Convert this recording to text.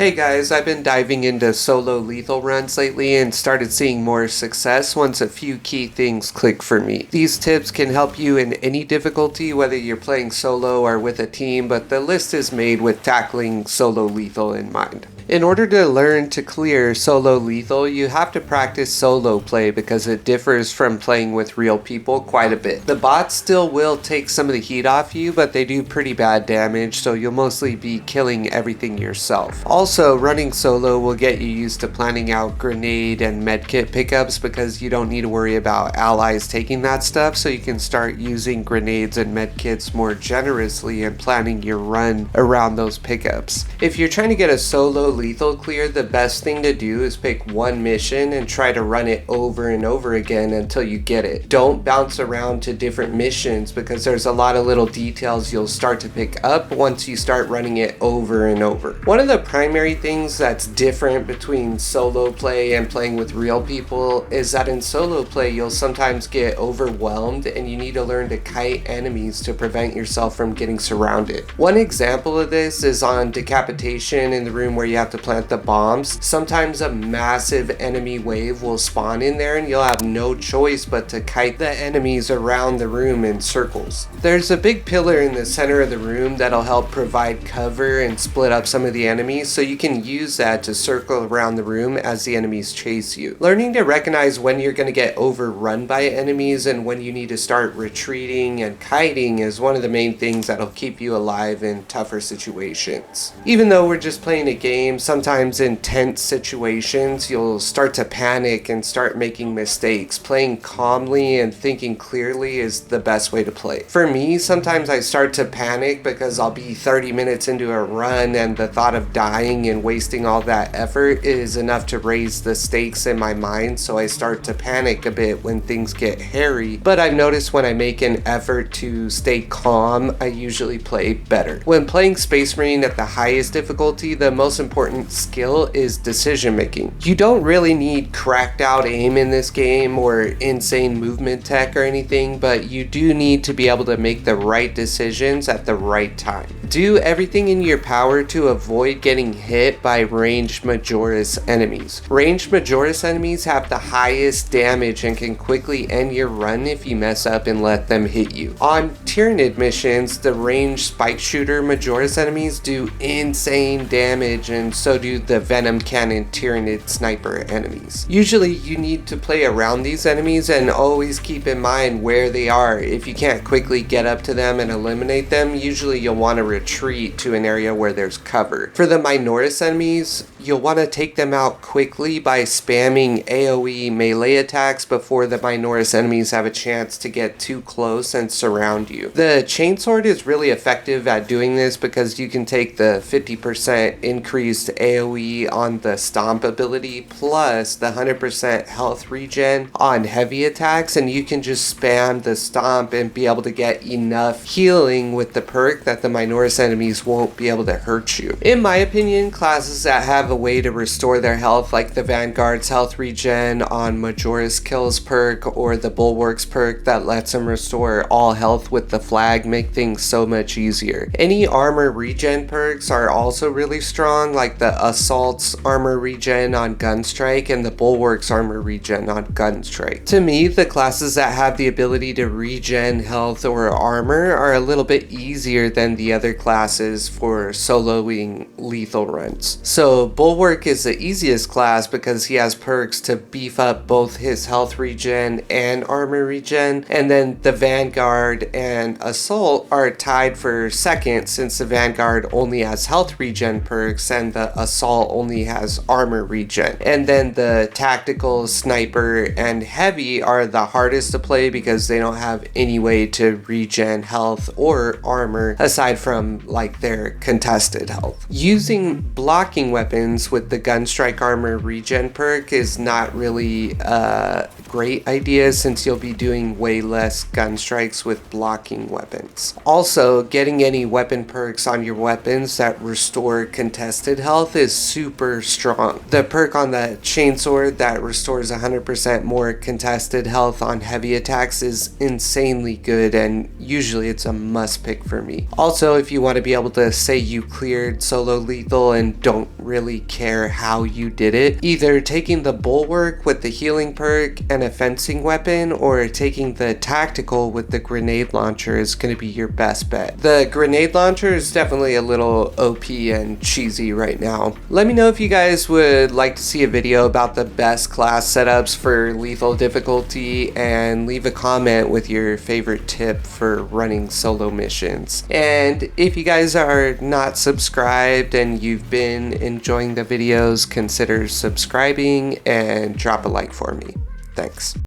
Hey guys, I've been diving into solo lethal runs lately and started seeing more success once a few key things click for me. These tips can help you in any difficulty, whether you're playing solo or with a team, but the list is made with tackling solo lethal in mind. In order to learn to clear solo lethal, you have to practice solo play because it differs from playing with real people quite a bit. The bots still will take some of the heat off you, but they do pretty bad damage, so you'll mostly be killing everything yourself. Also, running solo will get you used to planning out grenade and medkit pickups because you don't need to worry about allies taking that stuff, so you can start using grenades and medkits more generously and planning your run around those pickups. If you're trying to get a solo lethal clear, the best thing to do is pick one mission and try to run it over and over again until you get it. Don't bounce around to different missions because there's a lot of little details you'll start to pick up once you start running it over and over. One of the primary things that's different between solo play and playing with real people is that in solo play you'll sometimes get overwhelmed and you need to learn to kite enemies to prevent yourself from getting surrounded. One example of this is on decapitation in the room where you have to plant the bombs. Sometimes a massive enemy wave will spawn in there and you'll have no choice but to kite the enemies around the room in circles. There's a big pillar in the center of the room that'll help provide cover and split up some of the enemies, so you can use that to circle around the room as the enemies chase you. Learning to recognize when you're going to get overrun by enemies and when you need to start retreating and kiting is one of the main things that'll keep you alive in tougher situations. Even though we're just playing a game, sometimes in tense situations you'll start to panic and start making mistakes. Playing calmly and thinking clearly is the best way to play. For me, sometimes I start to panic because I'll be 30 minutes into a run and the thought of dying and wasting all that effort is enough to raise the stakes in my mind, so I start to panic a bit when things get hairy. But I've noticed when I make an effort to stay calm, I usually play better. When playing Space Marine at the highest difficulty, the most important skill is decision making. You don't really need cracked out aim in this game or insane movement tech or anything, but you do need to be able to make the right decisions at the right time. Do everything in your power to avoid getting hit by ranged Majoris enemies. Ranged Majoris enemies have the highest damage and can quickly end your run if you mess up and let them hit you. On Tyranid missions, the ranged spike shooter Majoris enemies do insane damage, and so do the Venom Cannon Tyranid sniper enemies. Usually you need to play around these enemies and always keep in mind where they are. If you can't quickly get up to them and eliminate them, usually you'll want to retreat to an area where there's cover. For the Minoris enemies, you'll want to take them out quickly by spamming AoE melee attacks before the Minoris enemies have a chance to get too close and surround you. The Chainsword is really effective at doing this because you can take the 50% increased AoE on the stomp ability plus the 100% health regen on heavy attacks, and you can just spam the stomp and be able to get enough healing with the perk that the Minoris enemies won't be able to hurt you. In my opinion, classes that have a way to restore their health, like the Vanguard's health regen on Majoris Kills perk or the Bulwark's perk that lets them restore all health with the flag, make things so much easier. Any armor regen perks are also really strong, like the Assault's armor regen on Gunstrike and the Bulwark's armor regen on Gunstrike. To me, the classes that have the ability to regen health or armor are a little bit easier than the other classes for soloing lethal runs. So Bulwark is the easiest class because he has perks to beef up both his health regen and armor regen, and then the Vanguard and Assault are tied for second since the Vanguard only has health regen perks and the Assault only has armor regen. And then the Tactical, Sniper, and Heavy are the hardest to play because they don't have any way to regen health or armor aside from like their contested health. Using blocking weapons with the Gunstrike armor regen perk is not really great idea since you'll be doing way less gun strikes with blocking weapons. Also, getting any weapon perks on your weapons that restore contested health is super strong. The perk on the chainsword that restores 100% more contested health on heavy attacks is insanely good, and usually it's a must pick for me. Also, if you want to be able to say you cleared solo lethal and don't really care how you did it, either taking the bulwark with the healing perk and a fencing weapon, or taking the tactical with the grenade launcher is going to be your best bet. The grenade launcher is definitely a little OP and cheesy right now. Let me know if you guys would like to see a video about the best class setups for lethal difficulty, and leave a comment with your favorite tip for running solo missions. And if you guys are not subscribed and you've been enjoying the videos, consider subscribing and drop a like for me. Thanks.